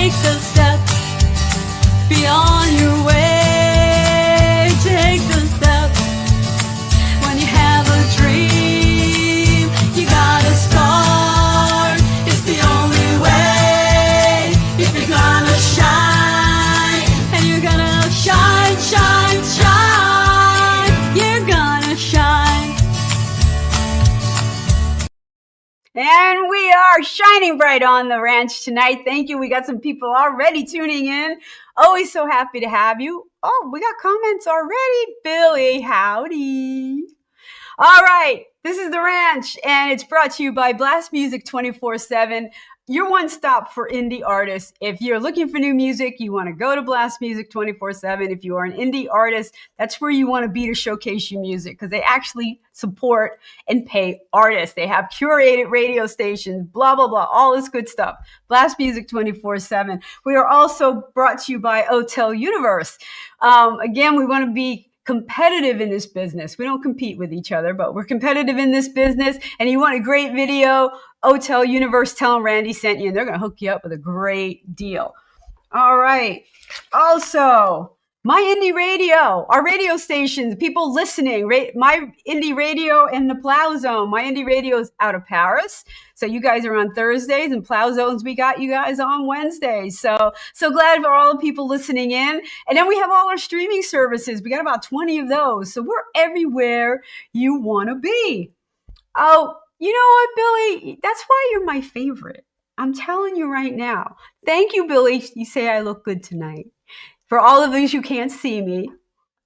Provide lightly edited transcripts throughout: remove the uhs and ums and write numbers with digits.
take the step beyond your way. Take the step when you have a dream. You gotta start. It's the only way. If you're gonna shine, and you're gonna shine, shine, shine. You're gonna shine. And we are shining bright on the ranch tonight. Thank you. We got some people already tuning in. Always so happy to have you. Oh, we got comments already. Billy, howdy. All right. This is the ranch, and it's brought to you by Blast Music 24/7. Your one stop for indie artists. If you're looking for new music, you want to go to Blast Music 24/7. If you are an indie artist, that's where you want to be to showcase your music, because they actually support and pay artists. They have curated radio stations, blah, blah, blah, all this good stuff. Blast Music 24/7. We are also brought to you by Hotel Universe. Again, we want to be competitive in this business. We don't compete with each other, but we're competitive in this business. And you want a great video, Hotel Universe, tell them Randie sent you, and they're going to hook you up with a great deal. All right. Also, my indie radio, our radio stations, people listening, my indie radio and the Plow Zone. My indie radio is out of Paris. So you guys are on Thursdays, and Plow Zones, we got you guys on Wednesdays. So glad for all the people listening in. And then we have all our streaming services. We got about 20 of those. So we're everywhere you want to be. Oh, you know what, Billy? That's why you're my favorite. I'm telling you right now. Thank you, Billy. You say I look good tonight. For all of these who can't see me,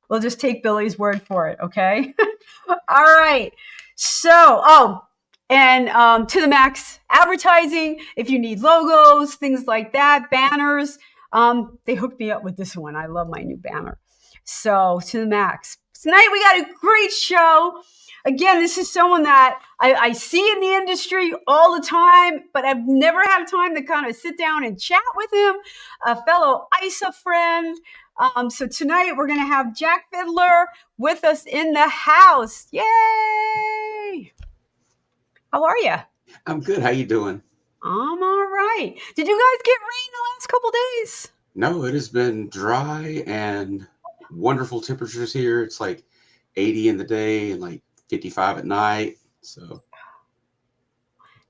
we'll just take Billy's word for it, okay? All right. So, and To the Max Advertising, if you need logos, things like that, banners, they hooked me up with this one. I love my new banner. So, To the Max. Tonight we got a great show. Again, this is someone that I see in the industry all the time, but I've never had time to kind of sit down and chat with him, a fellow ISA friend. So tonight we're going to have Jack Fiddler with us in the house. Yay! How are you? I'm good. How you doing? I'm all right. Did you guys get rain the last couple days? No, it has been dry and wonderful temperatures here. It's like 80 in the day and like 55 at night. So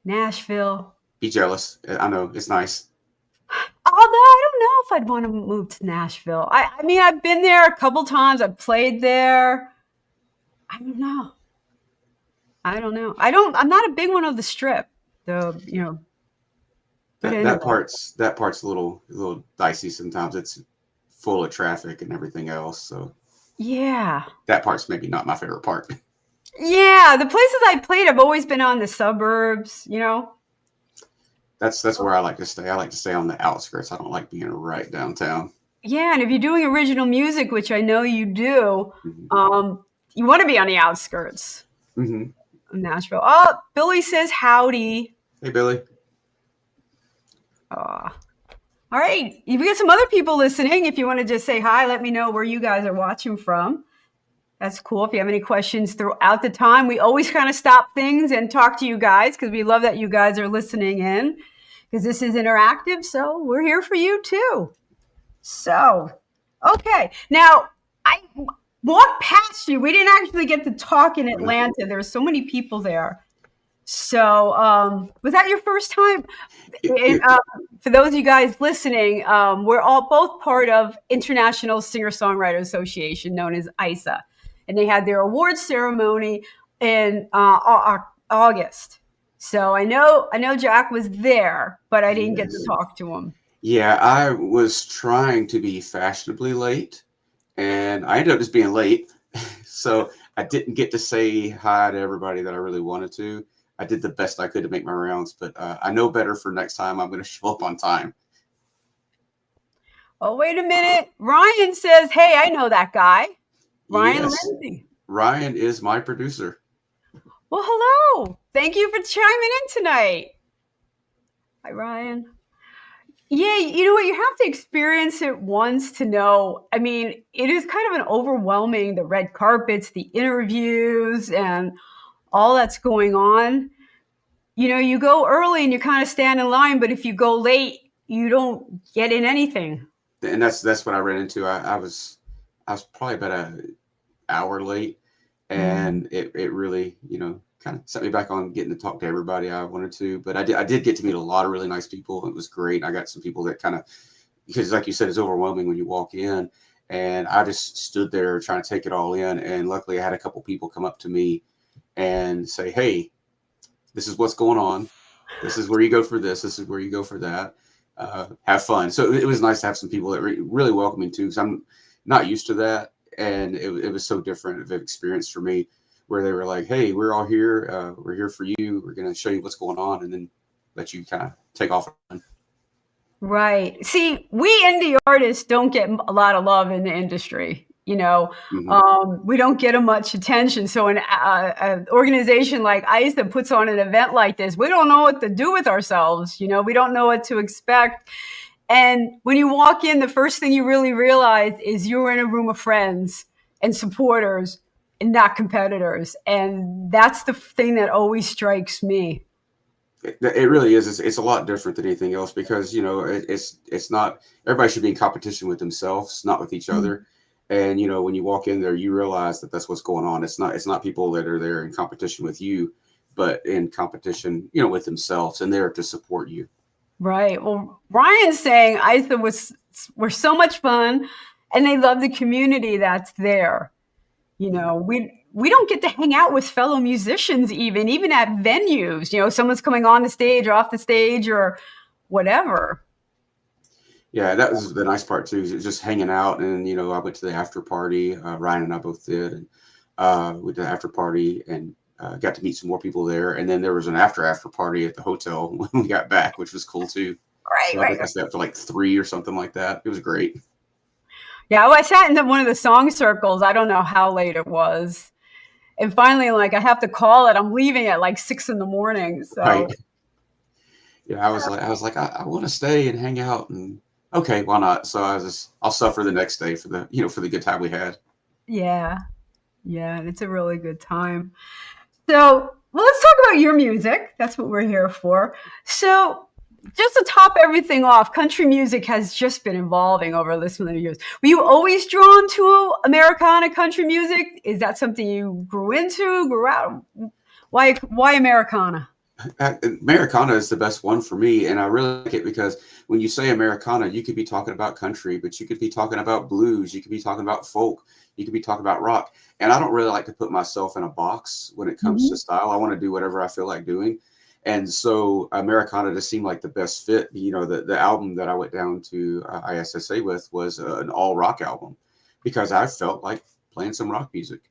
Nashville. Be jealous. I know it's nice. Although I don't know if I'd want to move to Nashville. I mean, I've been there a couple times. I've played there. I don't know. I'm not a big one of the Strip, though. You know. That part's a little dicey sometimes. It's full of traffic and everything else. So yeah, that part's maybe not my favorite part. Yeah, the places I played have always been on the suburbs, you know. That's where I like to stay. I like to stay on the outskirts. I don't like being right downtown. Yeah, and if you're doing original music, which I know you do, you want to be on the outskirts of Nashville. Oh, Billy says howdy. Hey, Billy. All right. We got some other people listening. If you want to just say hi, let me know where you guys are watching from. That's cool. If you have any questions throughout the time, we always kind of stop things and talk to you guys because we love that you guys are listening in because this is interactive. So we're here for you too. So, okay. Now, I walked past you. We didn't actually get to talk in Atlanta. There were so many people there. So was that your first time? For those of you guys listening, we're all both part of International Singer-Songwriter Association, known as ISA. And they had their awards ceremony in August. So I know Jack was there, but I didn't get to talk to him. Yeah, I was trying to be fashionably late, and I ended up just being late. So I didn't get to say hi to everybody that I really wanted to. I did the best I could to make my rounds, but I know better for next time. I'm going to show up on time. Oh, wait a minute. Ryan says, hey, I know that guy. Ryan Lindsay. Ryan is my producer. Well, hello. Thank you for chiming in tonight. Hi, Ryan. Yeah, you know what? You have to experience it once to know. I mean, it is kind of an overwhelming, the red carpets, the interviews, and all that's going on. You know, you go early and you kind of stand in line, but if you go late, you don't get in anything. And that's what I ran into. I was probably about an hour late, Mm. and it really, kind of set me back on getting to talk to everybody I wanted to. But I did get to meet a lot of really nice people. It was great. I got some people that kind of, because like you said, it's overwhelming when you walk in, and I just stood there trying to take it all in. And luckily, I had a couple people come up to me and say, "Hey, this is what's going on. This is where you go for this. This is where you go for that. Have fun." So it was nice to have some people that really welcoming too, because I'm not used to that, and it was so different of an experience for me, where they were like, "Hey, we're all here. We're here for you. We're going to show you what's going on, and then let you kind of take off." Right. See, we indie artists don't get a lot of love in the industry. Hmm. We don't get much attention. So, an organization like ICE that puts on an event like this, we don't know what to do with ourselves. We don't know what to expect. And when you walk in, the first thing you really realize is you're in a room of friends and supporters and not competitors. And that's the thing that always strikes me. It really is. It's a lot different than anything else, because it's not, everybody should be in competition with themselves, not with each other. And when you walk in there, you realize that that's what's going on. It's not people that are there in competition with you, but in competition, with themselves, and there to support you. Right. Well, Ryan's saying ISA were so much fun, and they love the community that's there. Yeah. We don't get to hang out with fellow musicians even at venues. Someone's coming on the stage or off the stage or whatever. Yeah, that was the nice part too. Is just hanging out, and I went to the after party. Ryan and I both did, and went to the after party, and got to meet some more people there. And then there was an after party at the hotel when we got back, which was cool too. Right, So I right, think I right. stayed up to like 3 or something like that. It was great. Yeah, well, I sat in one of the song circles. I don't know how late it was. And finally, like, I have to call it. I'm leaving at like 6 in the morning. Right. So, Yeah, I was like, I want to stay and hang out, and okay, why not? So I'll suffer the next day for the good time we had. yeah, yeah, and it's a really good time. So, well, let's talk about your music. That's what we're here for. So, just to top everything off, country music has just been evolving over this many years. Were you always drawn to Americana country music? Is that something you grew into, grew out? Why Americana? Americana is the best one for me, and I really like it because when you say Americana, you could be talking about country, but you could be talking about blues, you could be talking about folk, you could be talking about rock. And I don't really like to put myself in a box when it comes to Mhm. style. I want to do whatever I feel like doing. And so Americana just seemed like the best fit. The album that I went down to ISSA with was an all rock album, because I felt like playing some rock music.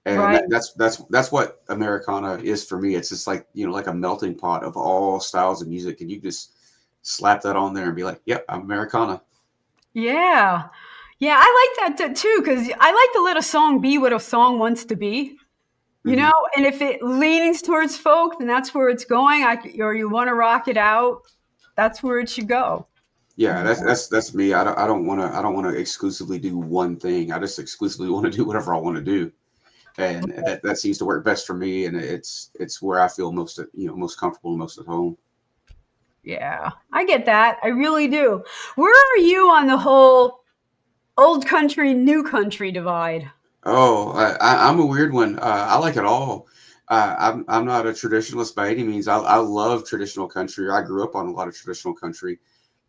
And Right. that's what Americana is for me. It's just like, like a melting pot of all styles of music, and you just slap that on there and be like, "Yep, I'm Americana." Yeah. Yeah, I like that too because I like to let a song be what a song wants to be. Hmm. And if it leans towards folk, then that's where it's going. Or you want to rock it out, that's where it should go. Yeah, You that's know? that's that's me. I don't want to exclusively do one thing. I just exclusively want to do whatever I want to do, and that seems to work best for me. And it's where I feel most comfortable and most at home. Yeah, I get that. I really do. Where are you on the whole old country, new country divide? Oh, I'm a weird one. I like it all. I'm not a traditionalist by any means. I love traditional country. I grew up on a lot of traditional country,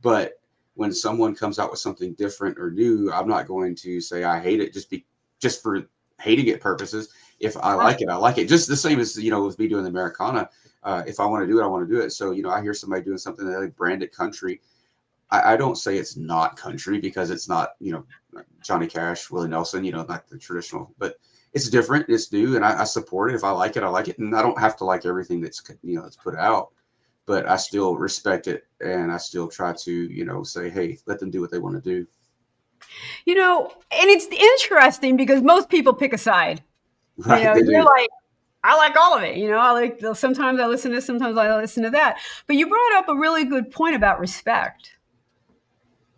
but when someone comes out with something different or new, I'm not going to say I hate it just for hating it purposes. If I Ah, like it, I like it. Just the same as with me doing the Americana. If I want to do it, I want to do it. So I hear somebody doing something that they brand it country. I don't say it's not country, because it's not, like Johnny Cash, Willie Nelson, not the traditional, but it's different, it's new, and I support it. If I like it, I like it, and I don't have to like everything that's put out, but I still respect it, and I still try to, say, hey, let them do what they want to do. and it's interesting because most people pick a side. Right? They You're do. like, I like all of it. I like, sometimes I listen to this, sometimes I listen to that. But you brought up a really good point about respect.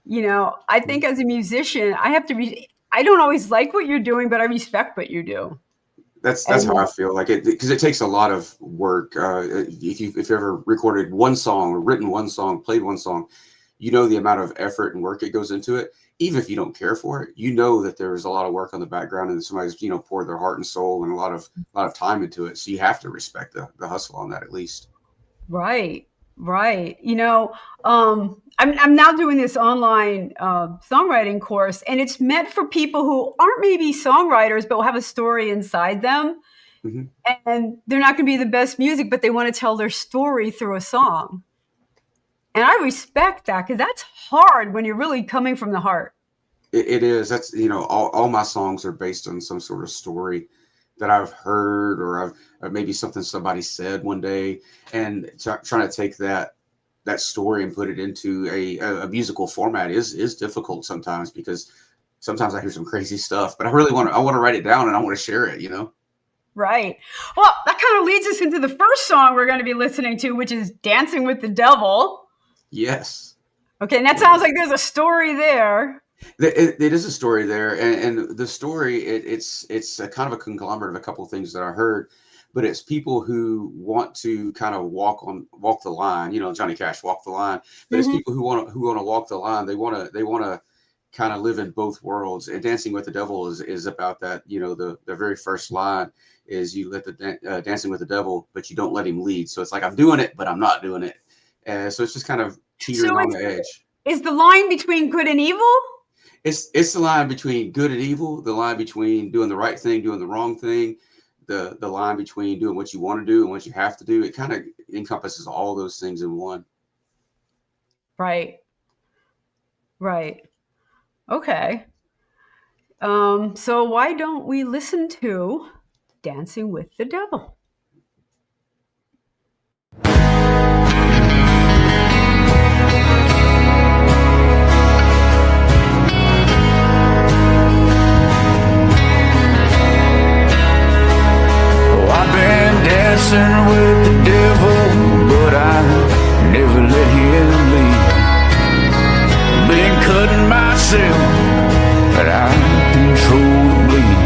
I think as a musician, I don't always like what you're doing, but I respect what you do. That's how And I feel like it, because it takes a lot of work. If you ever recorded one song or written one song, played one song, you know the amount of effort and work it goes into it. Even if you don't care for it, you know that there's a lot of work on the background and somebody's, poured their heart and soul and a lot of time into it. So you have to respect the hustle on that at least. Right, right. I'm now doing this online songwriting course, and it's meant for people who aren't maybe songwriters, but will have a story inside them. Mm-hmm. And they're not going to be the best music, but they want to tell their story through a song. And I respect that, because that's hard when you're really coming from the heart. It is. That's, all my songs are based on some sort of story that I've heard, or maybe something somebody said one day, and trying to take that story and put it into a musical format is difficult sometimes, because sometimes I hear some crazy stuff, but I want to write it down and I want to share it, Right. Well, that kind of leads us into the first song we're going to be listening to, which is Dancing with the Devil. Yes. Okay, and that sounds like there's a story there. It is a story there, and the story, it's a kind of a conglomerate of a couple of things that I heard, but it's people who want to kind of walk the line, Johnny Cash, walk the line. But It's people who want to walk the line. They want to kind of live in both worlds. And Dancing with the Devil is about that. The very first line is, you let the dancing with the devil, but you don't let him lead. So it's like, I'm doing it, but I'm not doing it. So it's just kind of teetering on the edge. Is the line between good and evil? It's the line between good and evil, the line between doing the right thing, doing the wrong thing, the line between doing what you want to do and what you have to do. It kind of encompasses all those things in one. Right. Right. Okay. So why don't we listen to Dancing with the Devil? Dancing with the devil, but I never let him lead. Been cutting myself, but I control the bleed.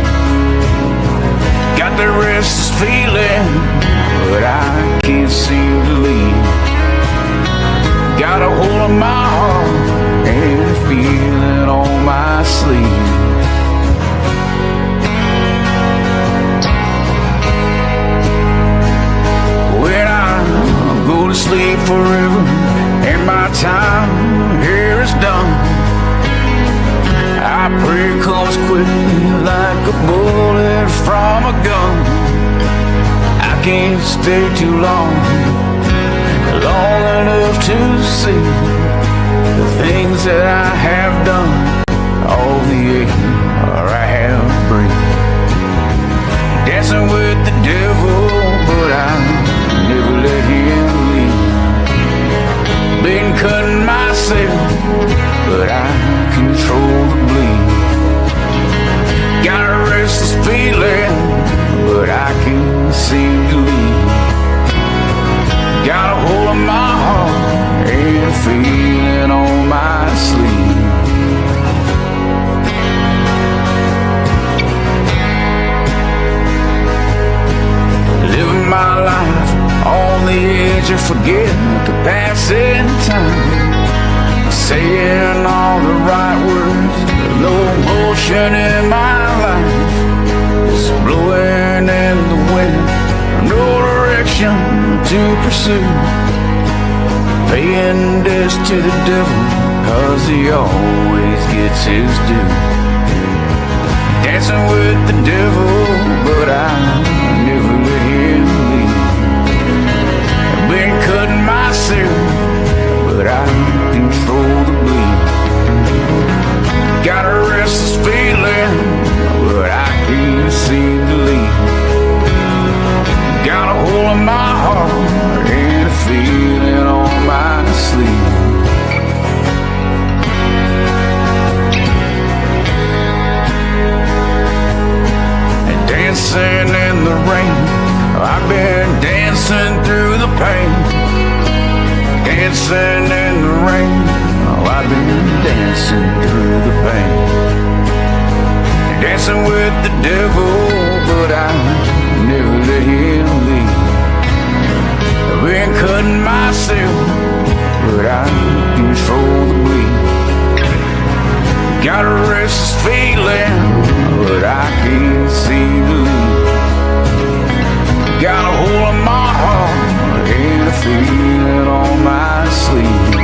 Got the restless feeling, but I can't seem to leave. Got a hold of my heart and a feeling on my sleeve. Go to sleep forever, and my time here is done. I pray it comes quickly like a bullet from a gun. I can't stay too long enough to see the things that I have done, all the air I have breathed. Dancing with the devil, but I never let him lead. Been cutting myself, but I control the bleed. Got a restless feeling, but I can't seem to leave. Got a hold of my heart and a feeling on my sleeve. Living my life on the edge of forget the passing time, saying all the right words, no motion in my life, just blowing in the wind, no direction to pursue, paying debts to the devil, 'cause he always gets his due. Dancing with the devil, but I never let him lead. Been cutting myself, but I control the bleed. Got a restless feeling, but I can't seem to leave. Got a hold of my heart and a feeling on my sleeve. Dancing in the rain, I've been dancing through the pain. Dancing in the rain, I've been dancing through the pain. Dancing with the devil, but I never let him lead. I've been cutting myself, but I control the bleed. Got a restless feeling, but I can't seem to leave. Got a hole in my heart and a feeling on my sleeve.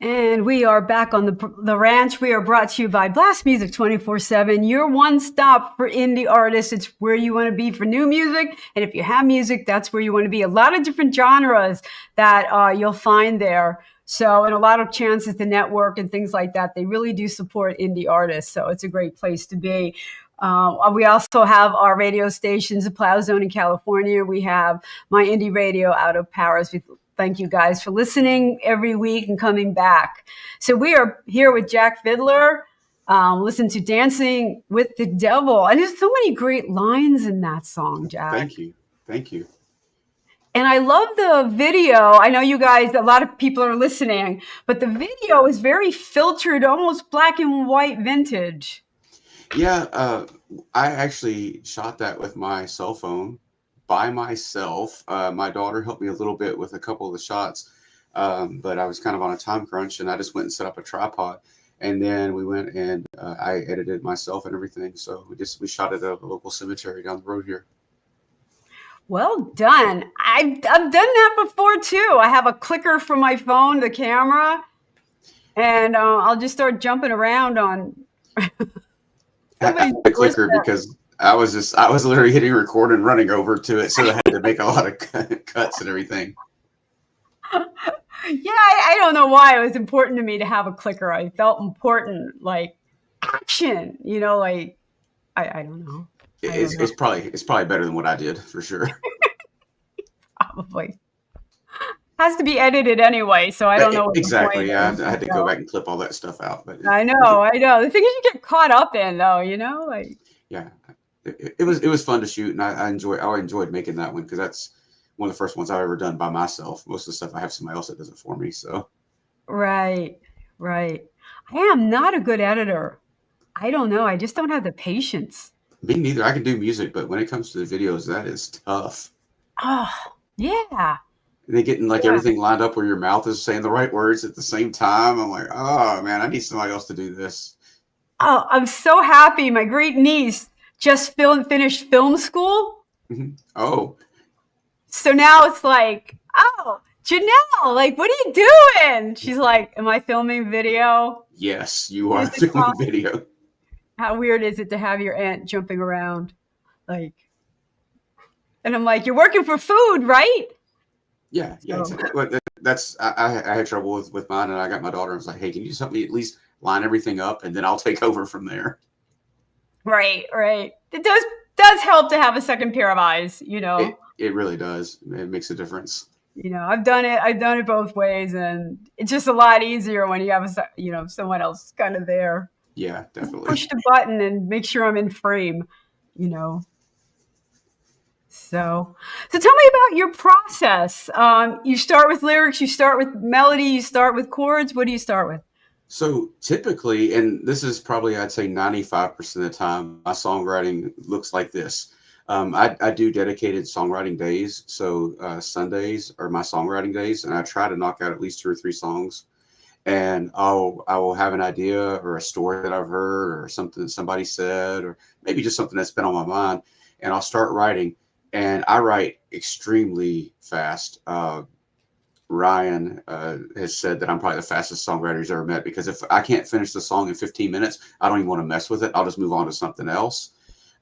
And we are back on the ranch. We are brought to you by Blast Music 24/7, your one stop for indie artists. It's where you want to be for new music. And if you have music, that's where you want to be. A lot of different genres that you'll find there. So, and a lot of chances to network and things like that. They really do support indie artists. So it's a great place to be. We also have our radio stations, the Plow Zone in California. We have My Indie Radio out of Paris. We thank you guys for listening every week and coming back. So we are here with Jack Fiddler. Listen to Dancing with the Devil. And there's so many great lines in that song, Jack. Thank you. Thank you. And I love the video. I know you guys, a lot of people are listening, but the video is very filtered, almost black and white vintage. Yeah, I actually shot that with my cell phone by myself. My daughter helped me a little bit with a couple of the shots, but I was kind of on a time crunch, and I just went and set up a tripod, and then we went and I edited myself and everything. So we shot it at a local cemetery down the road here. Well done. I've done that before too. I have a clicker for my phone, the camera, and I'll just start jumping around on. I had a clicker because I was literally hitting record and running over to it, so I had to make a lot of cuts and everything. Yeah, I don't know why it was important to me to have a clicker. I felt important, like action, like I don't know. It's probably better than what I did for sure. Probably has to be edited anyway, so I don't know what exactly. Yeah, I had to go back and clip all that stuff out. But I know. The thing is, you get caught up in though, like. Yeah, it was fun to shoot, and I enjoyed making that one because that's one of the first ones I've ever done by myself. Most of the stuff I have somebody else that does it for me. So. Right. I am not a good editor. I don't know. I just don't have the patience. Me neither. I can do music, but when it comes to the videos, that is tough. Oh, yeah. And they getting everything lined up where your mouth is saying the right words at the same time. I'm like, oh man, I need somebody else to do this. Oh, I'm so happy. My great niece just finished film school. Mm-hmm. Oh. So now it's like, oh, Janelle, like, what are you doing? She's like, am I filming video? Yes, you are filming video. How weird is it to have your aunt jumping around? And I'm like, you're working for food, right? Yeah. Exactly. But I had trouble with mine, and I got my daughter. I was like, hey, can you just help me at least line everything up, and then I'll take over from there. Right. It does help to have a second pair of eyes, It really does. It makes a difference. I've done it both ways, and it's just a lot easier when you have someone else kind of there. Yeah, definitely. Push the button and make sure I'm in frame, So tell me about your process. You start with lyrics, you start with melody, you start with chords. What do you start with? So typically, and this is probably, I'd say 95% of the time, my songwriting looks like this. I do dedicated songwriting days. So Sundays are my songwriting days, and I try to knock out at least 2 or 3 songs. and I will have an idea or a story that I've heard or something that somebody said or maybe just something that's been on my mind, and I'll start writing. And I write extremely fast. Ryan has said that I'm probably the fastest songwriter he's ever met, because if I can't finish the song in 15 minutes, I don't even want to mess with it. I'll just move on to something else.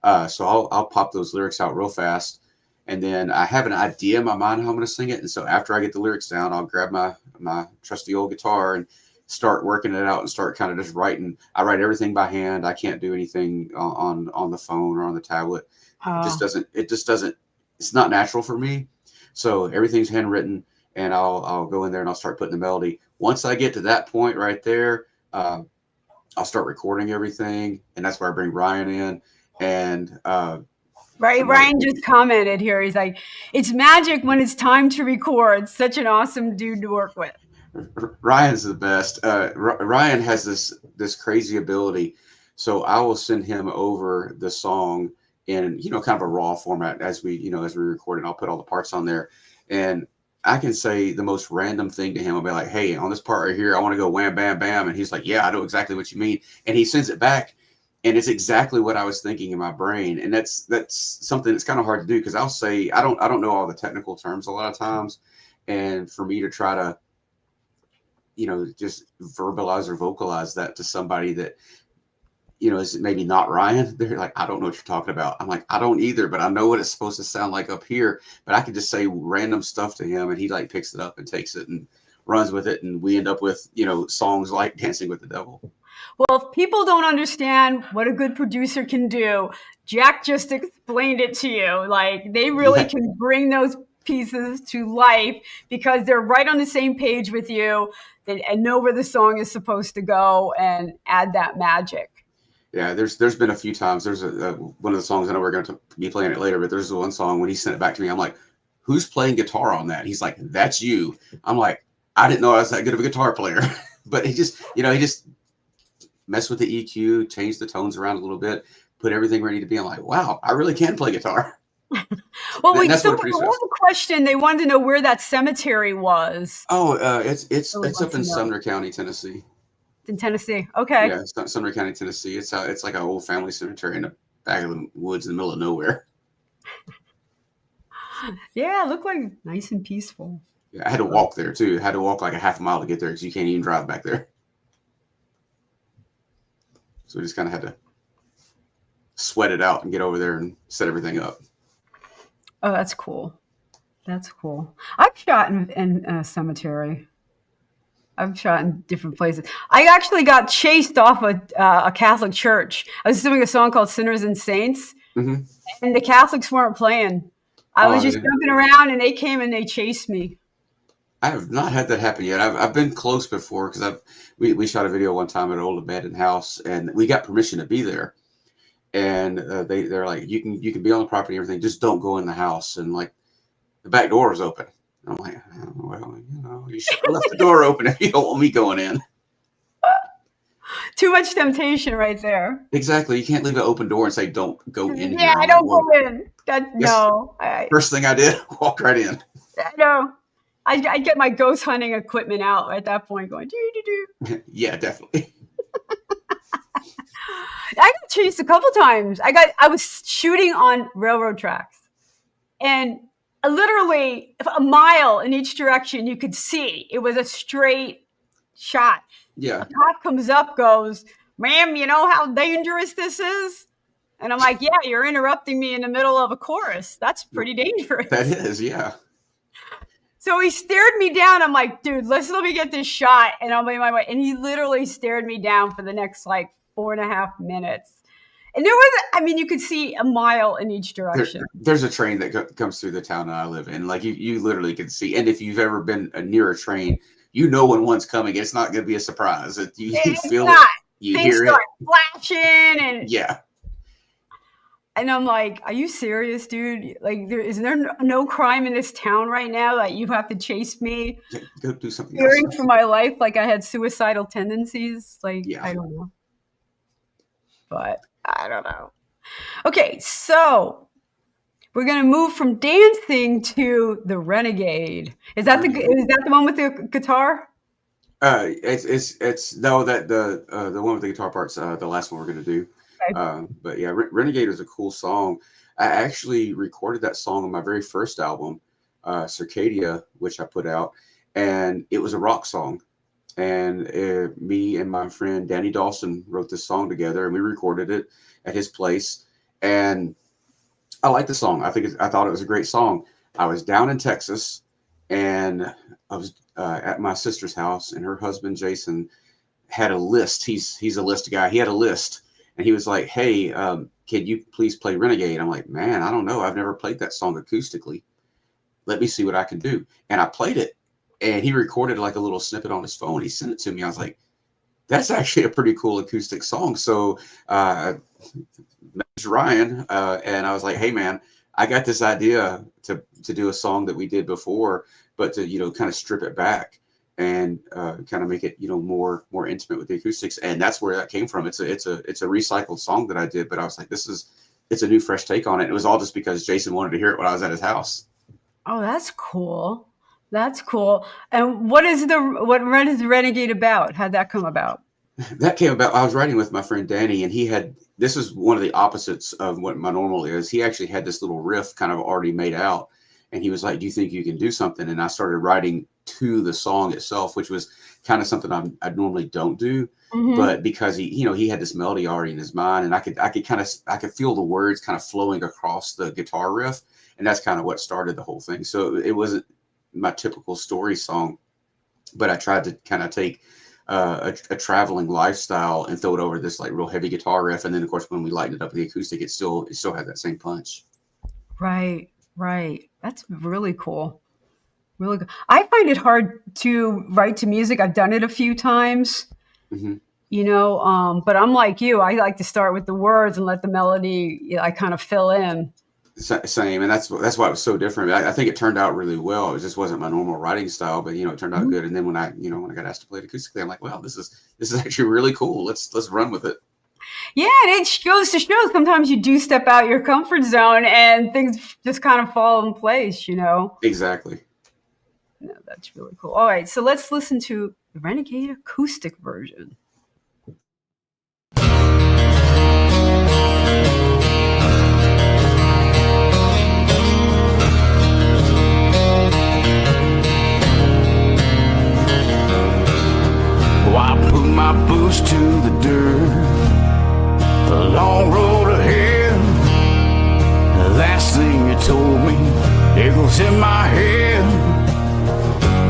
So I'll pop those lyrics out real fast, and then I have an idea in my mind how I'm going to sing it. And so after I get the lyrics down, I'll grab my trusty old guitar and start working it out and start kind of just writing. I write everything by hand. I can't do anything on the phone or on the tablet. It just doesn't. It's not natural for me. So everything's handwritten, and I'll go in there and I'll start putting the melody. Once I get to that point right there, I'll start recording everything, and that's where I bring Ryan in. And right, Ryan just commented here. He's like, "It's magic when it's time to record." Such an awesome dude to work with. Ryan's the best. Ryan has this crazy ability. So I will send him over the song in kind of a raw format as we record it. I'll put all the parts on there, and I can say the most random thing to him. I'll be like, "Hey, on this part right here, I want to go wham bam bam," and he's like, "Yeah, I know exactly what you mean," and he sends it back. And it's exactly what I was thinking in my brain. And that's something that's kind of hard to do, because I'll say, I don't know all the technical terms a lot of times. And for me to try to, just verbalize or vocalize that to somebody that, is maybe not Ryan, they're like, "I don't know what you're talking about." I'm like, "I don't either, but I know what it's supposed to sound like up here." But I can just say random stuff to him, and he like picks it up and takes it and runs with it. And we end up with, songs like Dancing with the Devil. Well, if people don't understand what a good producer can do, Jack just explained it to you. Like, they really can bring those pieces to life because they're right on the same page with you and know where the song is supposed to go and add that magic. Yeah, there's been a few times. There's one of the songs, I know we're going to be playing it later, but there's one song when he sent it back to me, I'm like, "Who's playing guitar on that?" He's like, "That's you." I'm like, "I didn't know I was that good of a guitar player." But he just mess with the EQ, change the tones around a little bit, put everything where it needed to be. I'm like, "Wow, I really can play guitar." Well, that's what a question. They wanted to know where that cemetery was. Oh, it's up in Sumner County, Tennessee. In Tennessee, okay. Yeah, it's Sumner County, Tennessee. It's like an old family cemetery in the back of the woods in the middle of nowhere. Yeah, it looked like nice and peaceful. Yeah, I had to walk there too. I had to walk like a half a mile to get there because you can't even drive back there. So we just kind of had to sweat it out and get over there and set everything up. Oh, that's cool. That's cool. I've shot in a cemetery. I've shot in different places. I actually got chased off a Catholic church. I was doing a song called Sinners and Saints, and the Catholics weren't playing. I was just jumping around, and they came and they chased me. I have not had that happen yet. I've been close before because we shot a video one time at an old abandoned house, and we got permission to be there. And they're like, you can be on the property and everything, just don't go in the house. And like the back door was open. And I'm like, "Oh, well, you should have left the door open if you don't want me going in." Too much temptation right there. Exactly. You can't leave an open door and say, "Don't go in." Yeah, I don't go in. No. First thing I did, walked right in. I know. I get my ghost hunting equipment out at that point, going do. Yeah, definitely. I got chased a couple times. I was shooting on railroad tracks, and literally a mile in each direction you could see. It was a straight shot. Yeah. A cop comes up, goes, "Ma'am, you know how dangerous this is?" And I'm like, "Yeah, you're interrupting me in the middle of a chorus. That's pretty dangerous." That is, yeah. So he stared me down. I'm like, "Dude, let me get this shot and I'll be my way." And he literally stared me down for the next 4.5 minutes. And there was, you could see a mile in each direction. There's a train that comes through the town that I live in. Like you literally can see. And if you've ever been near a train, when one's coming. It's not going to be a surprise. You feel it. You hear it. Start flashing and yeah. And I'm like, "Are you serious, dude? Like, is there no crime in this town right now that you have to chase me?" Yeah, go do something fearing else. For my life, like I had suicidal tendencies. Yeah. I don't know. But I don't know. Okay, so we're gonna move from dancing to the Renegade. Is that the one with the guitar? It's no, that the one with the guitar parts, the last one we're gonna do. Okay. But yeah, Renegade is a cool song. I actually recorded that song on my very first album, Circadia, which I put out, and it was a rock song. And me and my friend Danny Dawson wrote this song together, and we recorded it at his place. And I like the song. I thought it was a great song. I was down in Texas, and I was at my sister's house, and her husband Jason had a list. He's a list guy. He had a list, and he was like, "Hey, can you please play Renegade?" I'm like, "Man, I don't know. I've never played that song acoustically. Let me see what I can do." And I played it, and he recorded like a little snippet on his phone. He sent it to me. I was like, "That's actually a pretty cool acoustic song." So messaged Ryan, and I was like, "Hey, man, I got this idea to do a song that we did before, but to kind of strip it back and kind of make it more intimate with the acoustics." And that's where that came from. It's a recycled song that I did, but I was like, it's a new fresh take on it. It was all just because Jason wanted to hear it when I was at his house. Oh, that's cool. That's cool. And what is Renegade about? How'd that come about? That came about. I was writing with my friend Danny, and this is one of the opposites of what my normal is. He actually had this little riff kind of already made out, and he was like, "Do you think you can do something?" And I started writing to the song itself, which was kind of something I normally don't do. Mm-hmm. But because he had this melody already in his mind, and I could feel the words kind of flowing across the guitar riff, and that's kind of what started the whole thing. So it wasn't my typical story song, but I tried to kind of take a traveling lifestyle and throw it over this like real heavy guitar riff, and then of course when we lightened it up with the acoustic, it still had that same punch. Right. That's really cool. Really good. I find it hard to write to music. I've done it a few times, Mm-hmm. but I'm like you. I like to start with the words and let the melody, I kind of fill in. Same, and that's why it was so different. I think it turned out really well. It just wasn't my normal writing style, but it turned out good. And then when I got asked to play it acoustically, I'm like, wow, this is actually really cool. Let's run with it. Yeah, and it goes to show sometimes you do step out your comfort zone and things just kind of fall in place, Exactly. No, that's really cool. All right, so let's listen to the Renegade acoustic version. I put my boots to the dirt, the long road ahead. The last thing you told me, it goes in my head,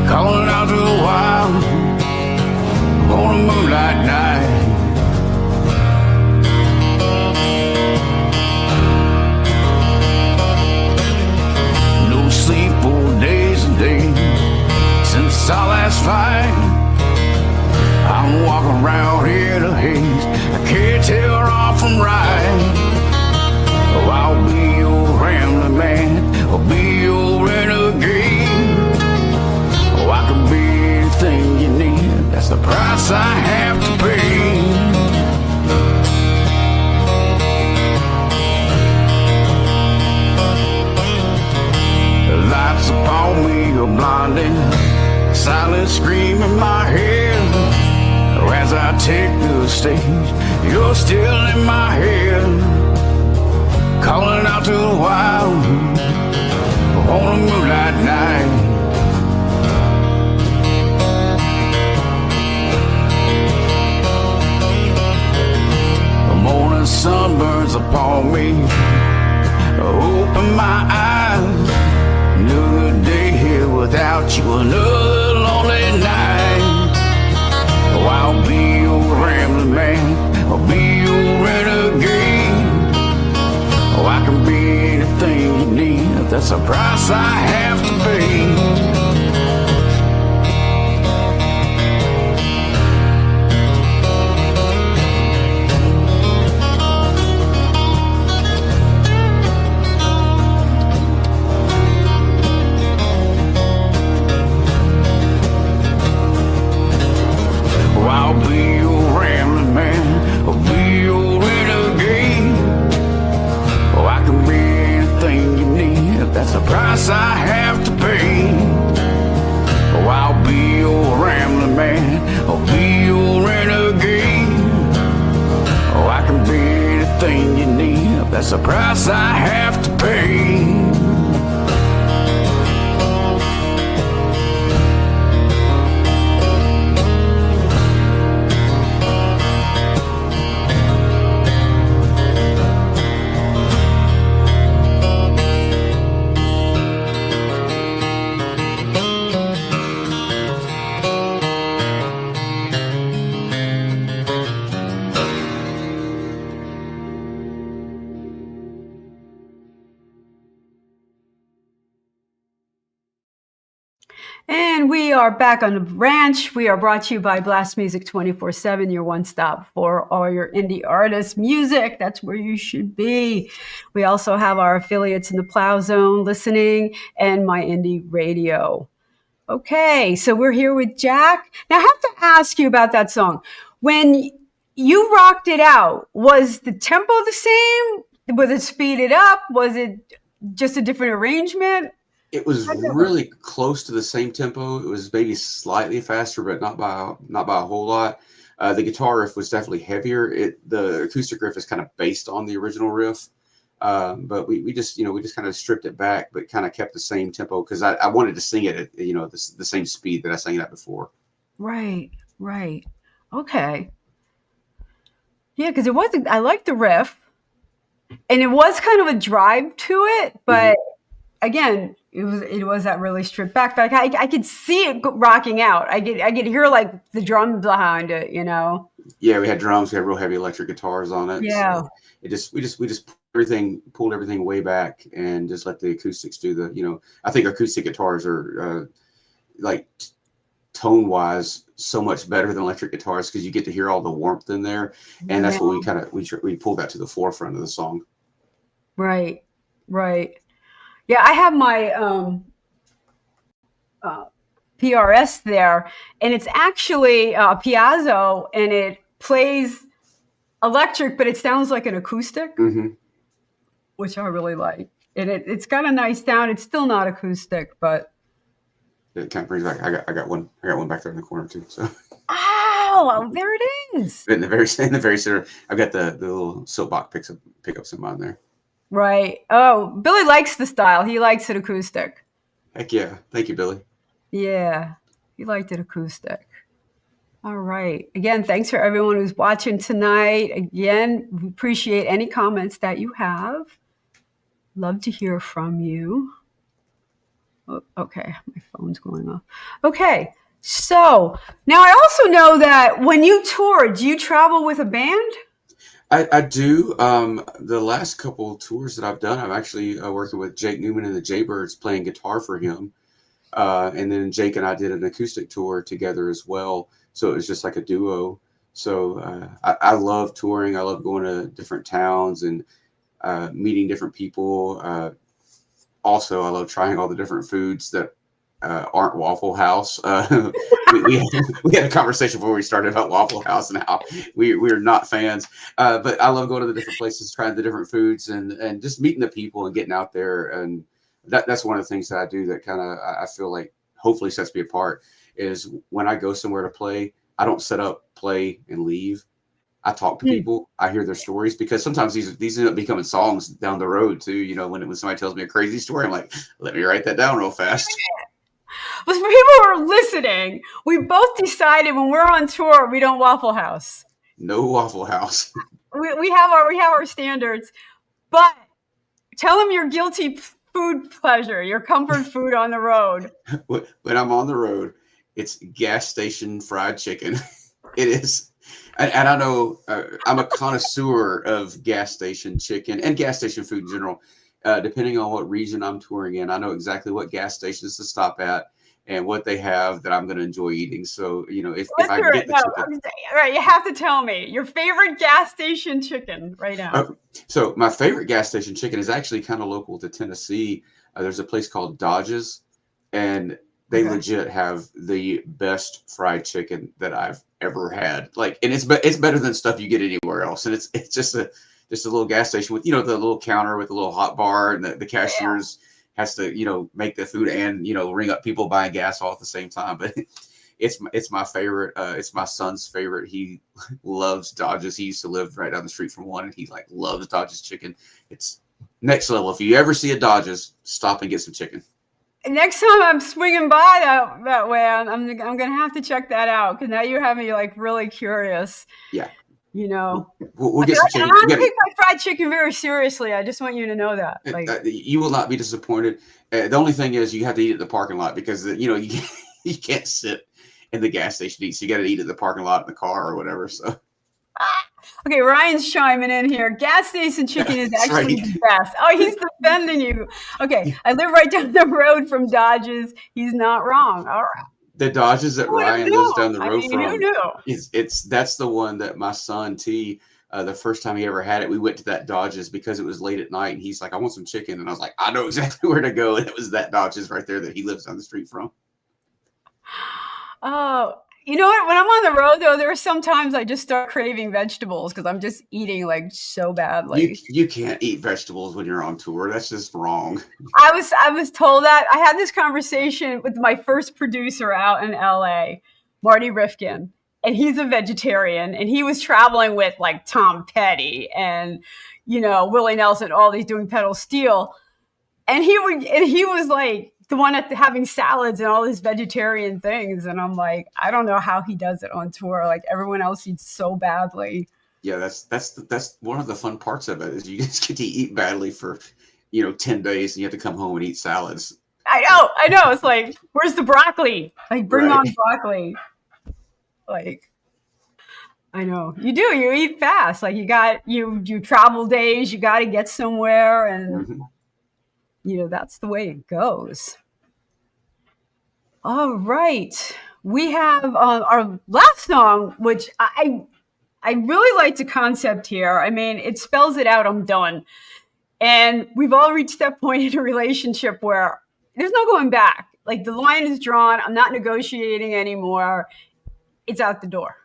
calling out to the wild on a moonlight night. No sleep for days and days since our last fight. I'm walking around here in a haze. I can't tell wrong from right. Oh, I'll be your rambling man. I'll be your renegade. Oh, I can be anything you need. That's the price I have to pay. The lights upon me are blinding. Silence scream in my head. As I take the stage, you're still in my head, calling out to the wild on a moonlight night. The morning sun burns upon me. Open my eyes. Another day here without you. Another lonely night. Oh, I'll be your rambling man. I'll be your renegade. Oh, I can be anything you need. That's the price I have to pay. The price I have to pay. Oh, I'll be your rambling man. I'll be your renegade. Oh, I can be anything you need. That's the price I have to pay. And we are back on the ranch. We are brought to you by Blast Music 24/7, your one-stop for all your indie artist music. That's where you should be. We also have our affiliates in the Plow Zone listening and My Indie Radio. Okay, so we're here with Jack. Now I have to ask you about that song. When you rocked it out, was the tempo the same? Was it speeded up? Was it just a different arrangement? It was really close to the same tempo. It was maybe slightly faster, but not by a whole lot. The guitar riff was definitely heavier. The acoustic riff is kind of based on the original riff, but we just kind of stripped it back, but kind of kept the same tempo because I wanted to sing it at the same speed that I sang it at before. Right. Okay. Yeah, because it wasn't. I liked the riff, and it was kind of a drive to it, but again, it was that really stripped back. But I could see it rocking out. I could hear like the drums behind it. Yeah, we had drums. We had real heavy electric guitars on it. Yeah. So we just pulled everything way back and just let the acoustics do the. I think acoustic guitars are like tone wise so much better than electric guitars because you get to hear all the warmth in there, and that's what we pulled that to the forefront of the song. Right. Yeah, I have my PRS there, and it's actually a piezo, and it plays electric, but it sounds like an acoustic, which I really like. And it's got a nice sound. It's still not acoustic, but it kind of brings back. I got one back there in the corner too. So. Oh, there it is. In the very center, I've got the little soapbox pickups in mine there. Right. Oh, Billy likes the style. He likes it acoustic. Heck yeah. Thank you, Billy. Yeah, he liked it acoustic. All right. Again, thanks for everyone who's watching tonight. Again, we appreciate any comments that you have. Love to hear from you. Oh, okay, my phone's going off. Okay, so now I also know that when you tour, do you travel with a band? I do. The last couple tours that I've done, I'm actually working with Jake Newman and the Jaybirds, playing guitar for him. And then Jake and I did an acoustic tour together as well. So it was just like a duo. So I love touring. I love going to different towns and meeting different people. Also, I love trying all the different foods that aren't Waffle House. We had a conversation before we started about Waffle House and how we're not fans. But I love going to the different places, trying the different foods, and just meeting the people and getting out there. And that's one of the things that I do that kind of I feel like hopefully sets me apart is when I go somewhere to play, I don't set up, play, and leave. I talk to people. I hear their stories because sometimes these end up becoming songs down the road too. When somebody tells me a crazy story, I'm like, let me write that down real fast. But for people who are listening, we both decided when we're on tour, we don't Waffle House. No Waffle House. We have our standards, but tell them your guilty food pleasure, your comfort food on the road. When I'm on the road, it's gas station fried chicken. It is. And I know I'm a connoisseur of gas station chicken and gas station food in general. Depending on what region I'm touring in, I know exactly what gas stations to stop at and what they have that I'm going to enjoy eating. So, if I get the chicken. All right, you have to tell me your favorite gas station chicken right now. So my favorite gas station chicken is actually kind of local to Tennessee. There's a place called Dodge's, and they legit have the best fried chicken that I've ever had. And it's better than stuff you get anywhere else. And it's just a little gas station with, the little counter with a little hot bar, and the cashiers has to, make the food and, ring up people buying gas all at the same time. But it's my favorite. It's my son's favorite. He loves Dodge's. He used to live right down the street from one, and he like loves Dodge's chicken. It's next level. If you ever see a Dodge's, stop and get some chicken. Next time I'm swinging by that way, I'm gonna have to check that out because now you have me like really curious. Yeah. You know, we'll get some chicken. I take my fried chicken very seriously. I just want you to know that. Like, you will not be disappointed. The only thing is you have to eat at the parking lot because you you can't sit in the gas station to eat. So you got to eat at the parking lot in the car or whatever. So. Okay, Ryan's chiming in here. Gas station chicken is actually the best. Oh, he's defending you. Okay, I live right down the road from Dodge's. He's not wrong. All right. The Dodge's that Ryan lives down the road from. Who knew? That's the one that my son T. The first time he ever had it, we went to that Dodge's because it was late at night, and he's like, "I want some chicken," and I was like, "I know exactly where to go," and it was that Dodge's right there that he lives down the street from. Oh. You know what? When I'm on the road, though, there are sometimes I just start craving vegetables because I'm just eating like so badly. You can't eat vegetables when you're on tour. That's just wrong. I was told that. I had this conversation with my first producer out in LA, Marty Rifkin, and he's a vegetarian, and he was traveling with like Tom Petty and Willie Nelson, all these doing pedal steel, and he was like the one having salads and all these vegetarian things. And I'm like, I don't know how he does it on tour. Like everyone else eats so badly. Yeah, that's one of the fun parts of it is you just get to eat badly for, 10 days and you have to come home and eat salads. I know. It's like, where's the broccoli? Like bring on broccoli. Like, I know you do. You eat fast. Like you travel days, you got to get somewhere and that's the way it goes. All right. We have our last song, which I really like the concept here. I mean, it spells it out. I'm done. And we've all reached that point in a relationship where there's no going back. Like the line is drawn. I'm not negotiating anymore. It's out the door.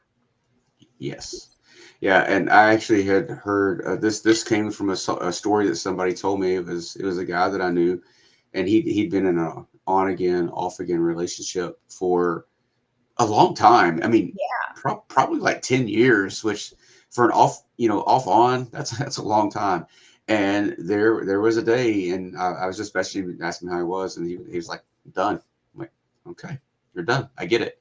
Yes. Yeah, and I actually had heard this came from a story that somebody told me. It was a guy that I knew, and he'd been in a on again, off again relationship for a long time. I mean, probably like 10 years, which for an off on, that's a long time. And there was a day, and I was just asking how he was, and he was like, "Done." I'm like, "Okay, you're done. I get it."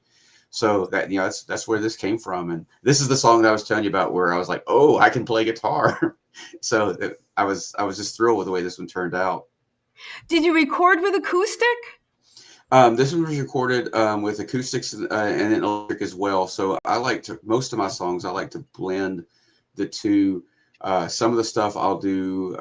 So that that's where this came from, and this is the song that I was telling you about, where I was like, "Oh, I can play guitar." So I was just thrilled with the way this one turned out. Did you record with acoustic? This one was recorded with acoustics and then electric as well. So most of my songs I like to blend the two. Some of the stuff I'll do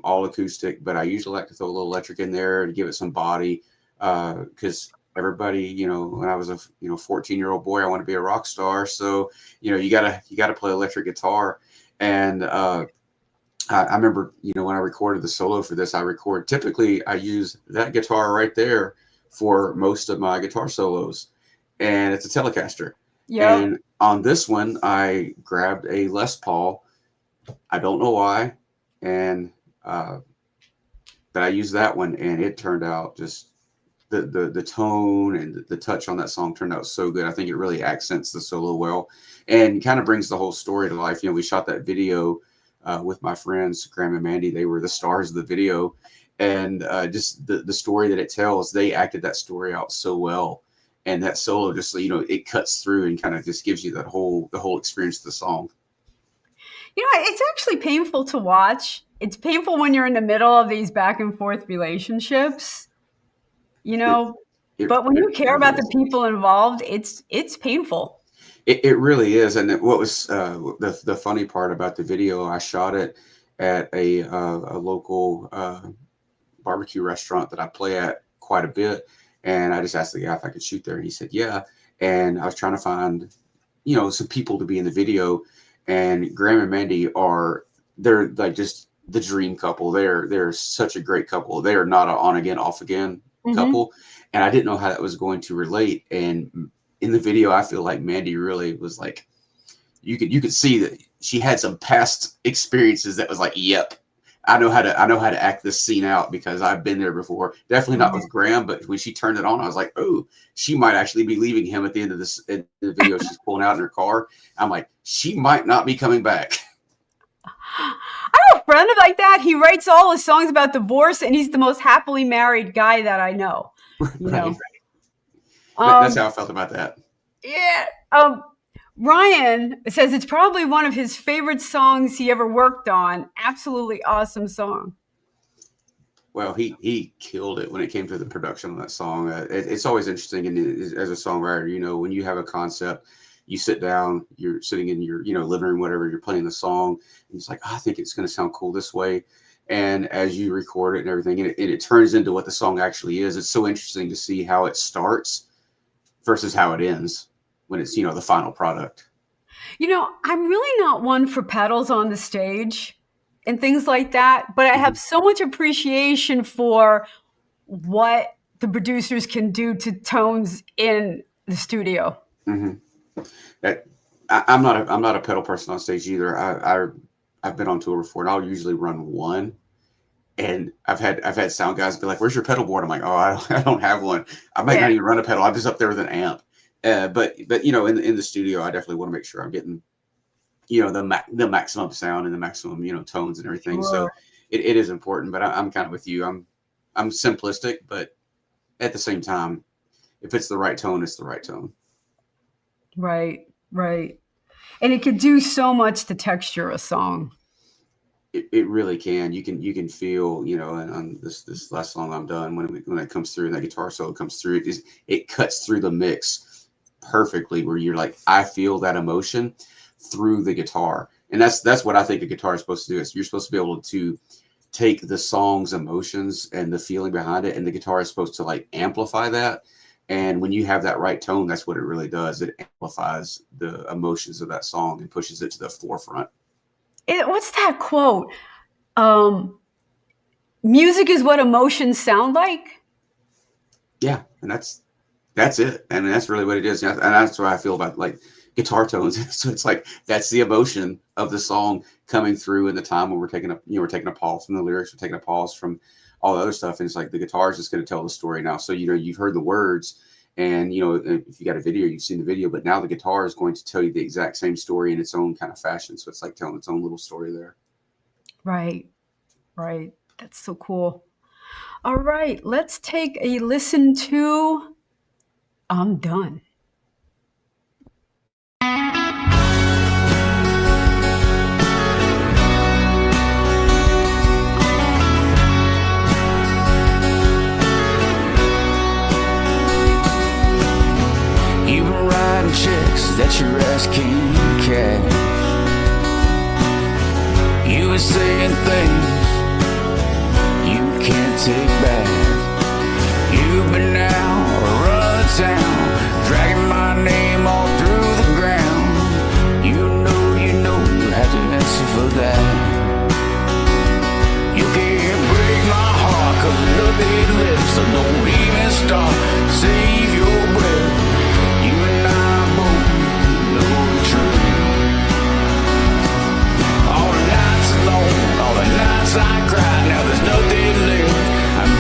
all acoustic, but I usually like to throw a little electric in there to give it some body because. Everybody, when I was a 14-year-old boy, I want to be a rock star. So, you gotta play electric guitar. And I remember, when I recorded the solo for this, typically I use that guitar right there for most of my guitar solos, and it's a Telecaster. Yeah. And on this one, I grabbed a Les Paul. I don't know why, and but I used that one, and it turned out just. The tone and the touch on that song turned out so good. I think it really accents the solo well and kind of brings the whole story to life. We shot that video with my friends, Graham and Mandy. They were the stars of the video. And just the story that it tells, they acted that story out so well. And that solo just, it cuts through and kind of just gives you the whole experience of the song. It's actually painful to watch. It's painful when you're in the middle of these back and forth relationships. But when you care about the people involved, it's painful. It really is. And what was the funny part about the video, I shot it at a local barbecue restaurant that I play at quite a bit. And I just asked the guy if I could shoot there. And he said, yeah. And I was trying to find, some people to be in the video. And Graham and Mandy they're like just the dream couple. They're such a great couple. They are not an on again, off again couple, and I didn't know how that was going to relate. And in the video, I feel like Mandy really was like, you could see that she had some past experiences that was like, yep, I know how to act this scene out because I've been there before. Definitely not with Graham, but when she turned it on, I was like, oh, she might actually be leaving him at the end of this in the video. She's pulling out in her car. I'm like, she might not be coming back. I have a friend like that. He writes all his songs about divorce, and he's the most happily married guy that I know. You know? That's how I felt about that. Yeah. Ryan says it's probably one of his favorite songs he ever worked on. Absolutely awesome song. Well, he killed it when it came to the production of that song. It's always interesting, and as a songwriter, you know, when you have a concept, you sit down, you're sitting in your, you know, living room, whatever, you're playing the song, and it's like, oh, I think it's going to sound cool this way. And as you record it and everything, and it turns into what the song actually is. It's so interesting to see how it starts versus how it ends when it's, you know, the final product. You know, I'm really not one for pedals on the stage and things like that, but I have so much appreciation for what the producers can do to tones in the studio. I'm not a pedal person on stage either. I've been on tour before, and I'll usually run one. And I've had sound guys be like, "Where's your pedal board?" I'm like, "Oh, I don't have one. I might not even run a pedal. I'm just up there with an amp." But you know, in the studio, I definitely want to make sure I'm getting, you know, the maximum sound and the maximum, you know, tones and everything. Sure. So it is important. But I'm kind of with you. I'm simplistic, but at the same time, if it's the right tone, it's the right tone. Right. And it could do so much to texture a song. It really can. You can feel, you know, and on this last song I'm done, when it comes through and that guitar solo comes through, it cuts through the mix perfectly, where you're like, I feel that emotion through the guitar. And that's what I think a guitar is supposed to do. Is you're supposed to be able to take the song's emotions and the feeling behind it, and the guitar is supposed to like amplify that. And when you have that right tone, that's what it really does. It amplifies the emotions of that song and pushes it to the forefront. What's that quote? Music is what emotions sound like. Yeah, and that's it. I mean, that's really what it is, and that's what I feel about like guitar tones. So it's like that's the emotion of the song coming through in the time when we're taking a pause from the lyrics, we're taking a pause from all the other stuff, and it's like the guitar is just going to tell the story now. So, you know, you've heard the words, and, you know, if you got a video, you've seen the video, but now the guitar is going to tell you the exact same story in its own kind of fashion. So it's like telling its own little story there. Right. That's so cool. All right, let's take a listen to I'm Done. Checks that you're asking cash. You were saying things you can't take back. You've been out running the town, dragging my name all through the ground. You know you have to answer for that. You can't break my heart 'cause love they live, so don't even start. Save your breath. You and I both know the truth. All the nights alone, all the nights I cried, now there's nothing left. I'm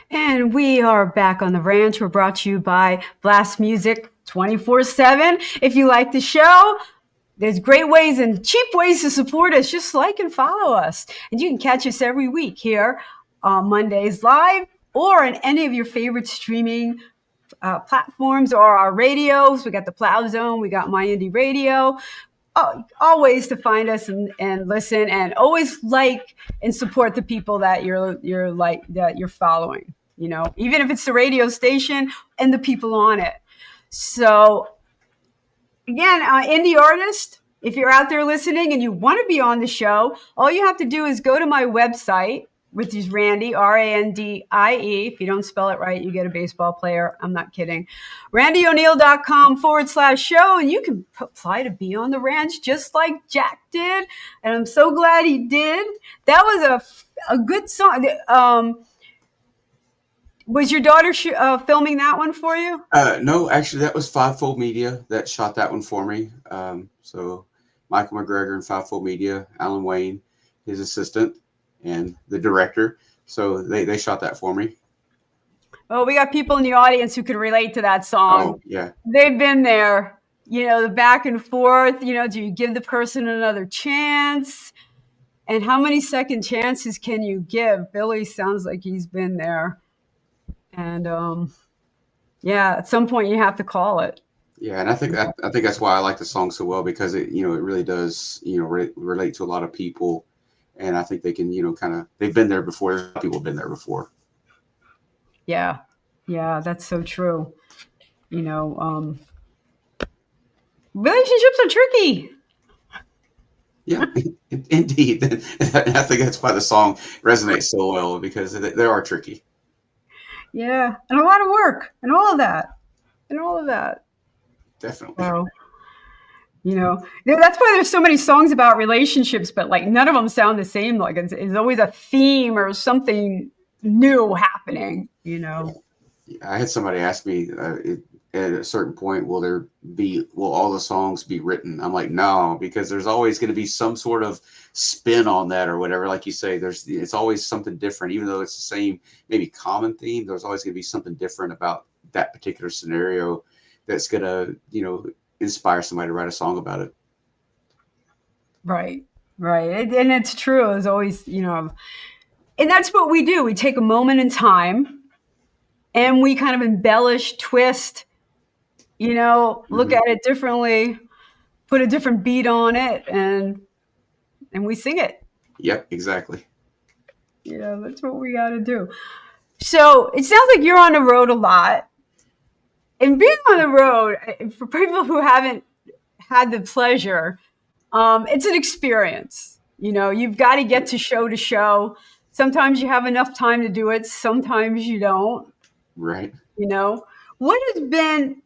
And we are back on the ranch. We're brought to you by Blast Music 24/7. If you like the show, there's great ways and cheap ways to support us. Just like and follow us. And you can catch us every week here on Mondays live or in any of your favorite streaming platforms or our radios. We got the Plow Zone. We got My Indie Radio. Always to find us and listen, and always like and support the people that you're following. You know, even if it's the radio station and the people on it. So again, indie artist, if you're out there listening and you want to be on the show, all you have to do is go to my website, which is Randie, Randie. If you don't spell it right, you get a baseball player. I'm not kidding. RandieO'Neill.com/show, and you can apply to be on the ranch just like Jack did. And I'm so glad he did. That was a good song. Was your daughter filming that one for you? No, actually, that was Fivefold Media that shot that one for me. So Michael McGregor and Fivefold Media, Alan Wayne, his assistant, and the director. So they shot that for me. Oh, we got people in the audience who can relate to that song. Oh, yeah. They've been there. You know, the back and forth. You know, do you give the person another chance? And how many second chances can you give? Billy sounds like he's been there. And yeah, at some point you have to call it. Yeah, and I think that's why I like the song so well, because it really does relate to a lot of people, and I think they can they've been there before. There's a lot of people have been there before. Yeah, that's so true. You know, relationships are tricky. Yeah, indeed. I think that's why the song resonates so well, because they are tricky. Yeah, and a lot of work, and all of that. Definitely. So, you know, that's why there's so many songs about relationships, but like none of them sound the same. Like it's always a theme or something new happening. You know. I had somebody ask me at a certain point, will all the songs be written? I'm like, no, because there's always going to be some sort of spin on that or whatever. Like you say, it's always something different, even though it's the same, maybe common theme. There's always going to be something different about that particular scenario that's going to, inspire somebody to write a song about it. Right. And it's true. It's always, and that's what we do. We take a moment in time and we kind of embellish, twist, look at it differently, put a different beat on it, and we sing it. Yep, exactly. That's what we got to do. So it sounds like you're on the road a lot. And being on the road, for people who haven't had the pleasure, it's an experience. You've got to get to show. Sometimes you have enough time to do it. Sometimes you don't. Right. What has been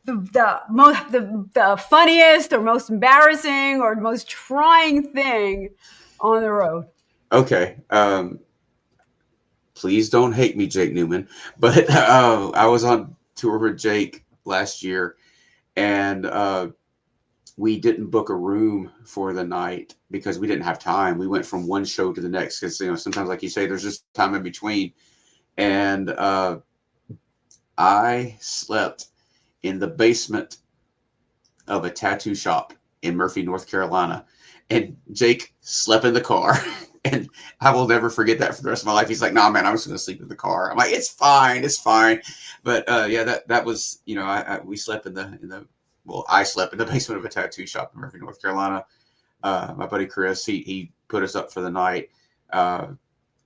the funniest or most embarrassing or most trying thing on the road? Okay. Please don't hate me, Jake Newman. But I was on tour with Jake last year, and we didn't book a room for the night because we didn't have time. We went from one show to the next because sometimes, like you say, there's just time in between. And I slept in the basement of a tattoo shop in Murphy, North Carolina, and Jake slept in the car. And I will never forget that for the rest of my life. He's like, "Nah, man, I'm just going to sleep in the car." I'm like, "It's fine. But yeah, that was, we slept I slept in the basement of a tattoo shop in Murphy, North Carolina. My buddy Chris, he put us up for the night.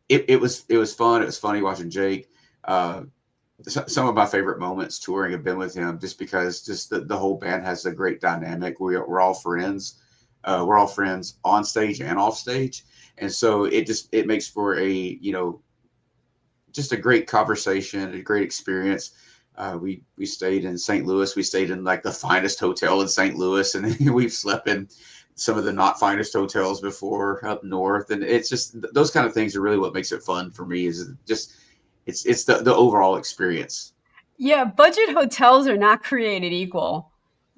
It was fun. It was funny watching Jake. Some of my favorite moments touring have been with him, just because the whole band has a great dynamic. We're all friends. We're all friends on stage and off stage. And so it makes for just a great conversation, a great experience. We stayed in St. Louis. We stayed in like the finest hotel in St. Louis, and we've slept in some of the not finest hotels before up north. And it's just those kind of things are really what makes it fun for me. Is just it's the overall experience. Yeah, budget hotels are not created equal.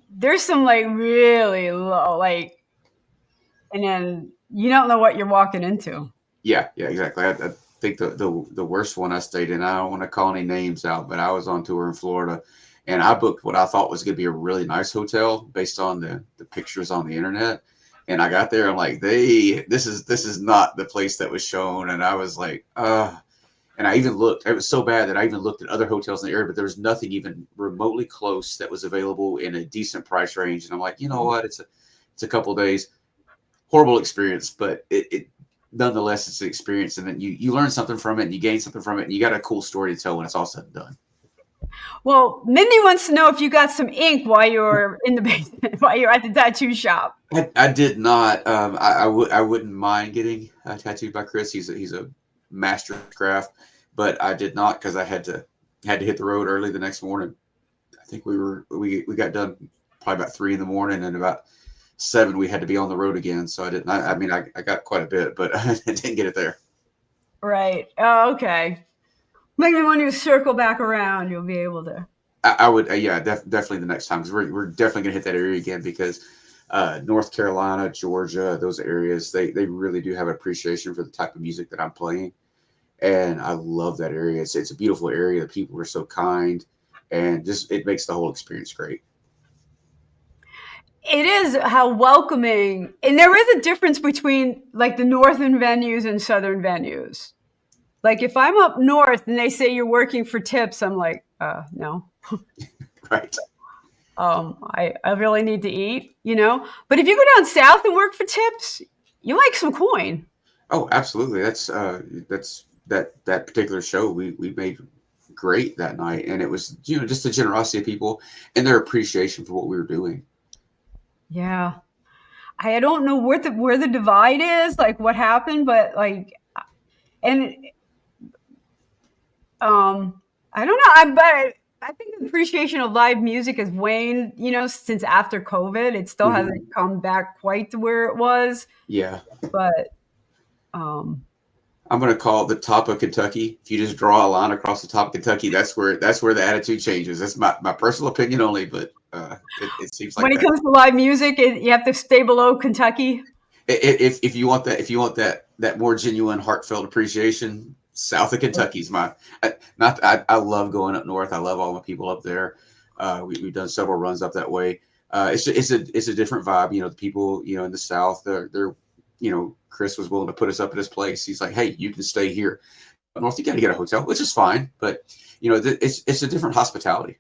There's some like really low, and then you don't know what you're walking into. Yeah, exactly. think the worst one I stayed in, I don't want to call any names out, but I was on tour in Florida, and I booked what I thought was going to be a really nice hotel based on the pictures on the internet. And I got there, I'm like, this is not the place that was shown. And I was like, and I even looked, it was so bad that I even looked at other hotels in the area, but there was nothing even remotely close that was available in a decent price range. And I'm like, you know what? It's a couple of days, horrible experience, but it nonetheless, it's an experience. And then you learn something from it and you gain something from it. And you got a cool story to tell when it's all said and done. Well, Mindy wants to know if you got some ink while you were in the basement, while you're at the tattoo shop. I did not. I wouldn't mind getting tattooed by Chris. He's a master of craft, but I did not because I had to hit the road early the next morning. I think we got done probably about 3 a.m, and about 7 we had to be on the road again. So I didn't. I mean, I got quite a bit, but I didn't get it there. Right. Oh, okay. Maybe when you circle back around, you'll be able to. I would, yeah, definitely the next time, because we're definitely gonna hit that area again, because North Carolina, Georgia, those areas, they really do have an appreciation for the type of music that I'm playing, and I love that area. It's a beautiful area. The people are so kind, and just it makes the whole experience great. It is how welcoming, and there is a difference between like the northern venues and southern venues. Like if I'm up north and they say you're working for tips, I'm like, no. Right. I really need to eat, you know. But if you go down south and work for tips, you like some coin. Oh, absolutely. That's that particular show we made great that night, and it was just the generosity of people and their appreciation for what we were doing. Yeah, I don't know where the divide is, like what happened, but like, and I don't know. But I think the appreciation of live music has waned, since after COVID. It still hasn't come back quite to where it was. Yeah. But I'm going to call it the top of Kentucky. If you just draw a line across the top of Kentucky, that's where the attitude changes. That's my personal opinion only, but it seems like when it comes to live music, you have to stay below Kentucky. If you want that more genuine, heartfelt appreciation, south of Kentucky's I love going up north. I love all my people up there. We've done several runs up that way. It's a different vibe. The people in the south, they're Chris was willing to put us up at his place. He's like, hey, you can stay here. Up north, you got to get a hotel, which is fine, but it's a different hospitality.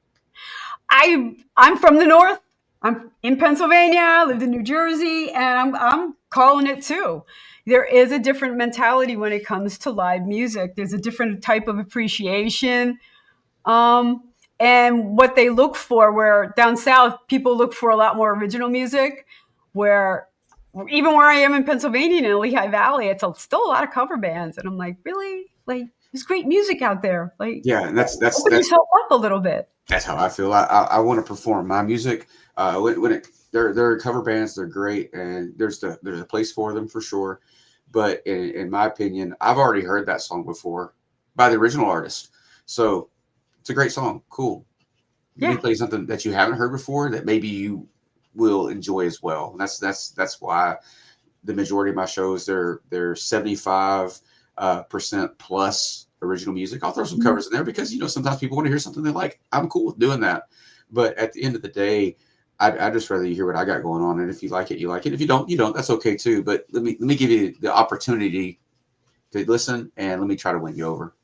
I'm from the north. I'm in Pennsylvania, lived in New Jersey, and I'm calling it too. There is a different mentality when it comes to live music. There's a different type of appreciation. And what they look for, where down south, people look for a lot more original music, where even where I am in Pennsylvania, in the Lehigh Valley, it's still a lot of cover bands. And I'm like, really? Like, there's great music out there. Like, yeah, and that's open yourself up a little bit. That's how I feel. I want to perform my music. They're cover bands, they're great, and there's a place for them for sure. But in my opinion, I've already heard that song before by the original artist. So it's a great song. Cool. You can play something that you haven't heard before that maybe you will enjoy as well. And that's why the majority of my shows, they're 75% plus original music. I'll throw some covers in there because sometimes people want to hear something they like. I'm cool with doing that. But at the end of the day, I'd just rather you hear what I got going on, and if you like it, you like it. If you don't, you don't. That's okay too. But let me give you the opportunity to listen, and let me try to win you over.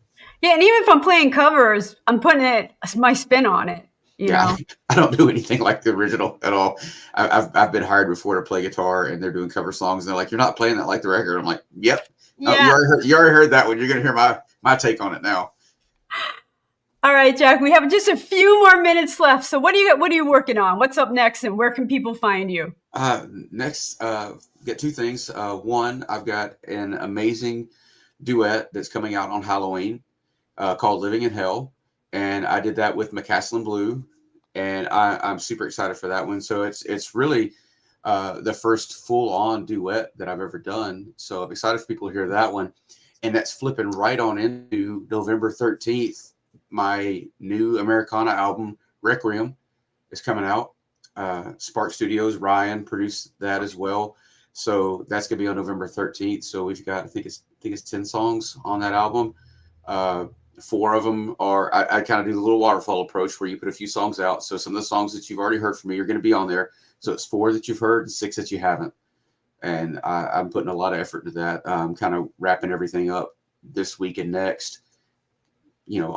Yeah, and even if I'm playing covers, I'm putting my spin on it. You know? I don't do anything like the original at all. I've been hired before to play guitar, and they're doing cover songs, and they're like, "You're not playing that like the record." I'm like, "Yep, yeah. You already heard that one. You're gonna hear my take on it now." All right, Jack, we have just a few more minutes left. So what are you working on? What's up next, and where can people find you? Next, got 2 things. One, I've got an amazing duet that's coming out on Halloween called Living in Hell. And I did that with McCaslin Blue. And I'm super excited for that one. So it's really the first full-on duet that I've ever done. So I'm excited for people to hear that one. And that's flipping right on into November 13th. My new Americana album, Requiem, is coming out. Spark Studios, Ryan produced that as well. So that's gonna be on November 13th. So we've got I think it's 10 songs on that album. Uh, 4 of them are I kind of do the little waterfall approach where you put a few songs out. So some of the songs that you've already heard from me are going to be on there. So it's 4 that you've heard and 6 that you haven't. And I'm putting a lot of effort into that. I'm kind of wrapping everything up this week and next. You know,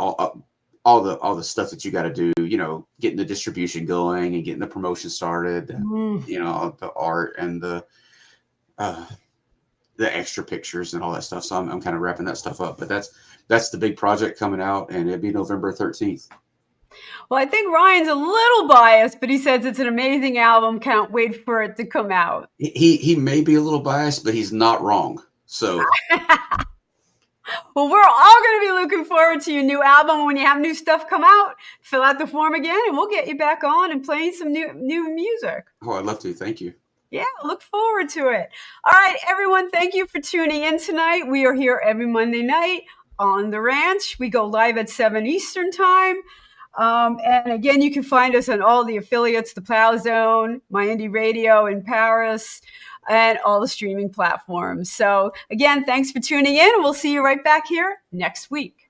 all the stuff that you got to do. You know, getting the distribution going and getting the promotion started. You know, the art and the extra pictures and all that stuff. So I'm kind of wrapping that stuff up. But that's the big project coming out, and it'll be November 13th. Well, I think Ryan's a little biased, but he says it's an amazing album. Can't wait for it to come out. He may be a little biased, but he's not wrong. So. Well, we're all going to be looking forward to your new album. When you have new stuff come out, fill out the form again, and we'll get you back on and playing some new music. Oh, I'd love to. Thank you. Yeah, look forward to it. All right, everyone, thank you for tuning in tonight. We are here every Monday night on the ranch. We go live at 7 Eastern time. And again, you can find us on all the affiliates, the Plow Zone, My Indie Radio in Paris, and all the streaming platforms. So again, thanks for tuning in. We'll see you right back here next week.